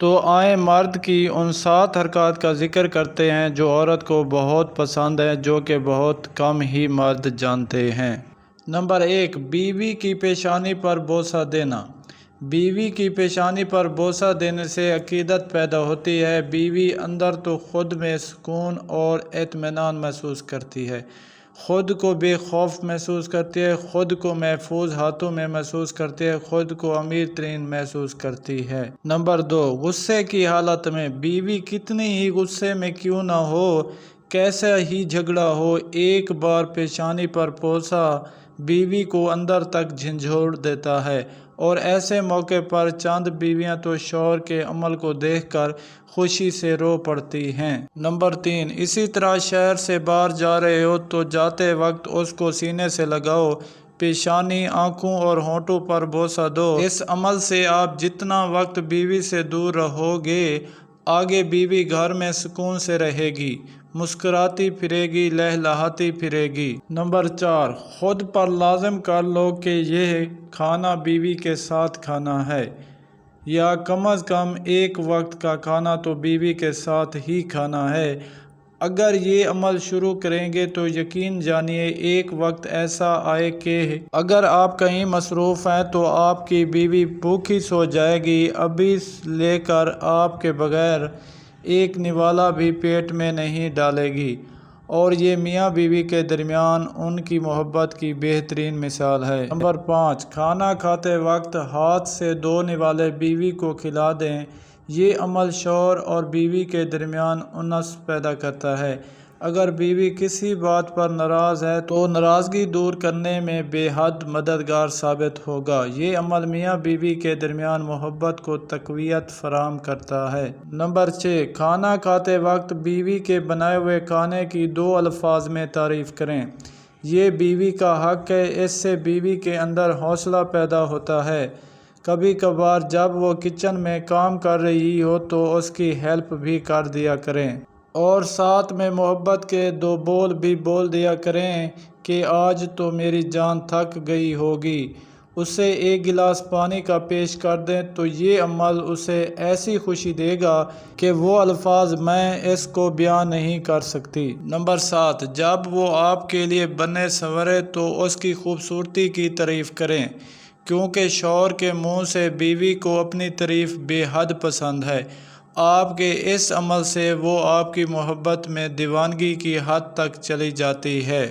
تو آئیں مرد کی ان 7 حرکات کا ذکر کرتے ہیں جو عورت کو بہت پسند ہیں، جو کہ بہت کم ہی مرد جانتے ہیں۔ نمبر 1، بیوی کی پیشانی پر بوسہ دینا۔ بیوی کی پیشانی پر بوسہ دینے سے عقیدت پیدا ہوتی ہے۔ بیوی اندر تو خود میں سکون اور اطمینان محسوس کرتی ہے، خود کو بے خوف محسوس کرتی ہے، خود کو محفوظ ہاتھوں میں محسوس کرتی ہے، خود کو امیر ترین محسوس کرتی ہے۔ نمبر 2، غصے کی حالت میں بیوی کتنی ہی غصے میں کیوں نہ ہو، کیسا ہی جھگڑا ہو، ایک بار پیشانی پر بوسہ بیوی کو اندر تک جھنجھوڑ دیتا ہے، اور ایسے موقع پر چند بیویاں تو شوہر کے عمل کو دیکھ کر خوشی سے رو پڑتی ہیں۔ نمبر 3، اسی طرح شہر سے باہر جا رہے ہو تو جاتے وقت اس کو سینے سے لگاؤ، پیشانی، آنکھوں اور ہونٹوں پر بوسہ دو۔ اس عمل سے آپ جتنا وقت بیوی سے دور رہو گے، آگے بیوی گھر میں سکون سے رہے گی، مسکراتی پھرے گی، لہلہاتی پھرے گی۔ نمبر 4، خود پر لازم کر لو کہ یہ کھانا بیوی کے ساتھ کھانا ہے، یا کم از کم ایک وقت کا کھانا تو بیوی کے ساتھ ہی کھانا ہے۔ اگر یہ عمل شروع کریں گے تو یقین جانیے ایک وقت ایسا آئے کہ اگر آپ کہیں مصروف ہیں تو آپ کی بیوی بھوکی سو جائے گی، ابھی لے کر آپ کے بغیر ایک نوالا بھی پیٹ میں نہیں ڈالے گی، اور یہ میاں بیوی کے درمیان ان کی محبت کی بہترین مثال ہے۔ نمبر 5، کھانا کھاتے وقت ہاتھ سے 2 نوالے بیوی کو کھلا دیں۔ یہ عمل شوہر اور بیوی کے درمیان انس پیدا کرتا ہے۔ اگر بیوی کسی بات پر ناراض ہے تو ناراضگی دور کرنے میں بے حد مددگار ثابت ہوگا۔ یہ عمل میاں بیوی کے درمیان محبت کو تقویت فراہم کرتا ہے۔ نمبر 6، کھانا کھاتے وقت بیوی کے بنائے ہوئے کھانے کی 2 الفاظ میں تعریف کریں۔ یہ بیوی کا حق ہے، اس سے بیوی کے اندر حوصلہ پیدا ہوتا ہے۔ کبھی کبھار جب وہ کچن میں کام کر رہی ہو تو اس کی ہیلپ بھی کر دیا کریں، اور ساتھ میں محبت کے 2 بول بھی بول دیا کریں کہ آج تو میری جان تھک گئی ہوگی۔ اسے 1 گلاس پانی کا پیش کر دیں تو یہ عمل اسے ایسی خوشی دے گا کہ وہ الفاظ میں اس کو بیان نہیں کر سکتی۔ نمبر 7، جب وہ آپ کے لیے بنے سنورے تو اس کی خوبصورتی کی تعریف کریں، کیونکہ شوہر کے منہ سے بیوی کو اپنی تعریف بے حد پسند ہے۔ آپ کے اس عمل سے وہ آپ کی محبت میں دیوانگی کی حد تک چلی جاتی ہے۔